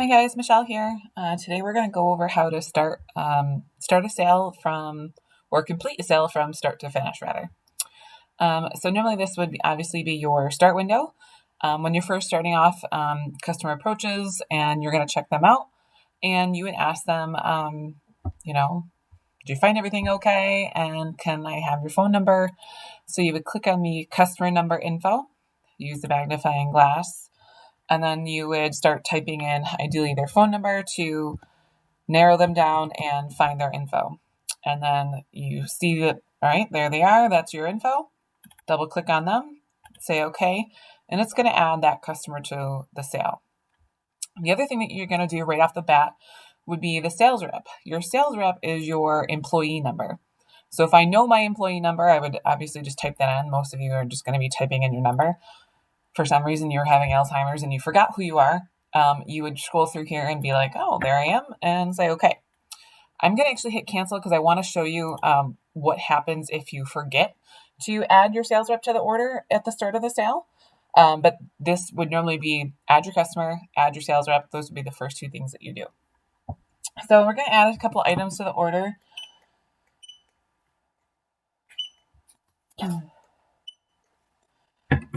Hi guys, Michelle here. Today we're going to go over how to start a sale or complete a sale from start to finish, rather. So normally this would obviously be your start window. When you're first starting off, customer approaches and you're going to check them out, and you would ask them, did you find everything okay? And can I have your phone number? So you would click on the customer number info, use the magnifying glass, and then you would start typing in ideally their phone number to narrow them down and find their info. And then you see that, all right, there they are. That's your info. Double click on them, say okay, and it's going to add that customer to the sale. The other thing that you're going to do right off the bat would be the sales rep. Your sales rep is your employee number. So if I know my employee number, I would obviously just type that in. Most of you are just going to be typing in your number. For some reason you're having Alzheimer's and you forgot who you are, you would scroll through here and be like, oh, there I am, and say, okay. I'm going to actually hit cancel because I want to show you what happens if you forget to add your sales rep to the order at the start of the sale. But this would normally be add your customer, add your sales rep. Those would be the first two things that you do. So we're going to add a couple items to the order.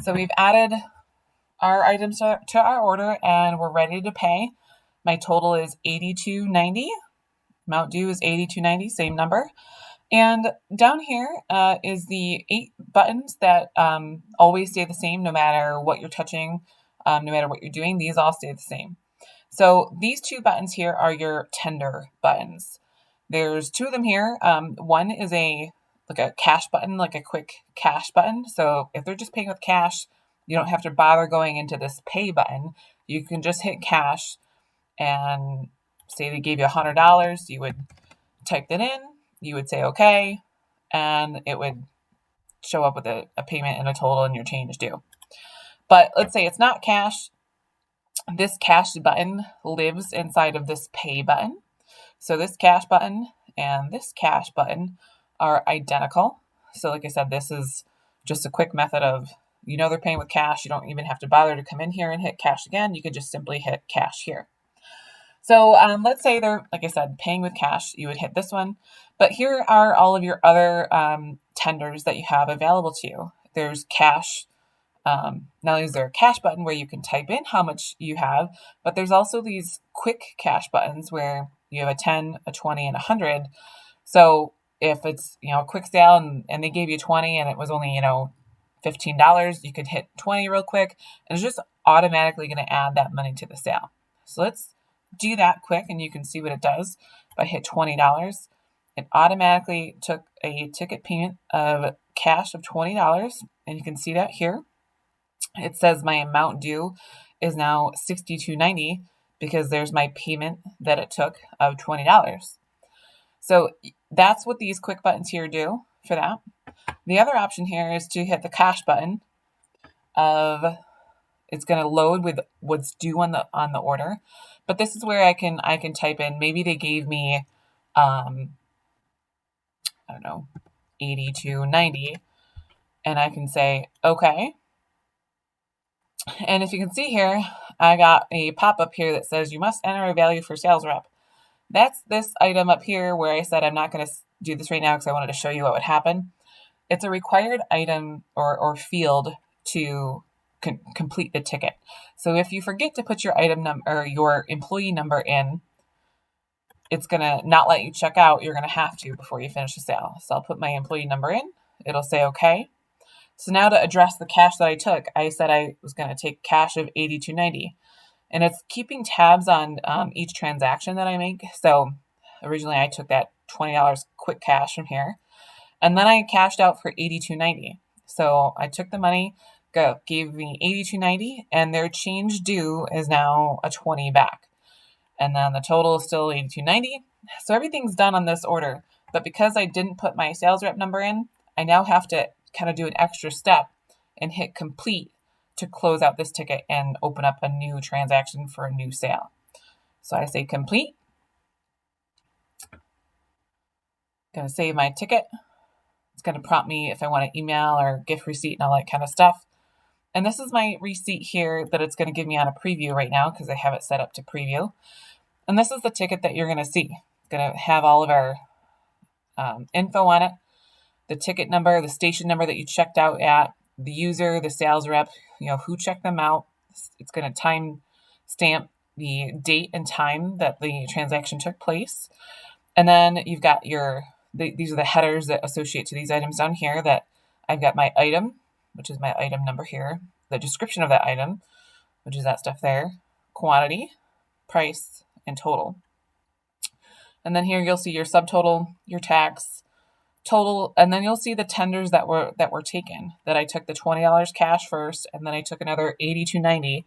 So we've added our items to our order and we're ready to pay. My total is $82.90. Amount due is $82.90, same number. And down here is the 8 buttons that always stay the same no matter what you're touching, no matter what you're doing. These all stay the same. So these 2 buttons here are your tender buttons. There's 2 of them here. One is a cash button, like a quick cash button. So if they're just paying with cash, you don't have to bother going into this pay button. You can just hit cash and say they gave you $100. You would type that in, you would say okay, and it would show up with a payment and a total and your change due. But let's say it's not cash. This cash button lives inside of this pay button. So this cash button and this cash button are identical. So like I said, this is just a quick method of, they're paying with cash. You don't even have to bother to come in here and hit cash again. You could just simply hit cash here. So let's say they're, like I said, paying with cash. You would hit this one. But here are all of your other tenders that you have available to you. There's cash. Not only is there a cash button where you can type in how much you have, but there's also these quick cash buttons where you have a 10, a 20, and 100. So if it's, a quick sale and they gave you 20 and it was only, $15, you could hit 20 real quick. And it's just automatically going to add that money to the sale. So let's do that quick and you can see what it does. If I hit $20, it automatically took a ticket payment of cash of $20. And you can see that here. It says my amount due is now $62.90 because there's my payment that it took of $20. So that's what these quick buttons here do for that. The other option here is to hit the cash button of, it's going to load with what's due on the order. But this is where I can type in, maybe they gave me, I don't know, $82.90, and I can say, okay. And if you can see here, I got a pop-up here that says you must enter a value for sales rep. That's this item up here where I said I'm not going to do this right now because I wanted to show you what would happen. It's a required item or field to complete the ticket. So if you forget to put your item number or your employee number in, it's going to not let you check out. You're going to have to before you finish the sale. So I'll put my employee number in. It'll say okay. So now to address the cash that I took, I said I was going to take cash of $82.90. And it's keeping tabs on each transaction that I make. So originally I took that $20 quick cash from here. And then I cashed out for $82.90. So I took the money, gave me $82.90, and their change due is now a $20 back. And then the total is still $82.90. So everything's done on this order. But because I didn't put my sales rep number in, I now have to kind of do an extra step and hit complete to close out this ticket and open up a new transaction for a new sale. So I say complete. Going to save my ticket. It's going to prompt me if I want an email or gift receipt and all that kind of stuff. And this is my receipt here that it's going to give me on a preview right now because I have it set up to preview. And this is the ticket that you're going to see. It's going to have all of our info on it, the ticket number, the station number that you checked out at, the user, the sales rep, who checked them out. It's going to time stamp the date and time that the transaction took place. And then you've got these are the headers that associate to these items down here. That I've got my item, which is my item number here, the description of that item, which is that stuff there, quantity, price, and total. And then here you'll see your subtotal, your tax, total, and then you'll see the tenders that were taken. That I took the $20 cash first, and then I took another $82.90,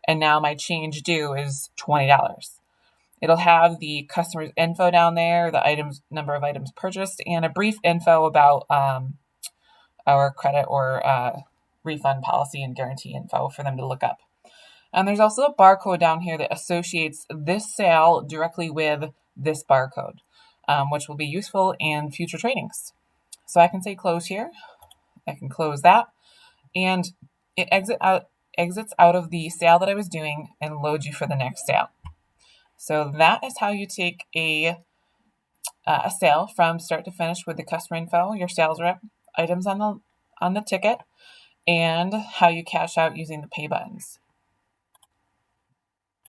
and now my change due is $20. It'll have the customer's info down there, the items, number of items purchased, and a brief info about our credit or refund policy and guarantee info for them to look up. And there's also a barcode down here that associates this sale directly with this barcode, which will be useful in future tradings. So I can say close here. I can close that, and it exits out of the sale that I was doing and loads you for the next sale. So that is how you take a sale from start to finish with the customer info, your sales rep, items on the ticket, and how you cash out using the pay buttons.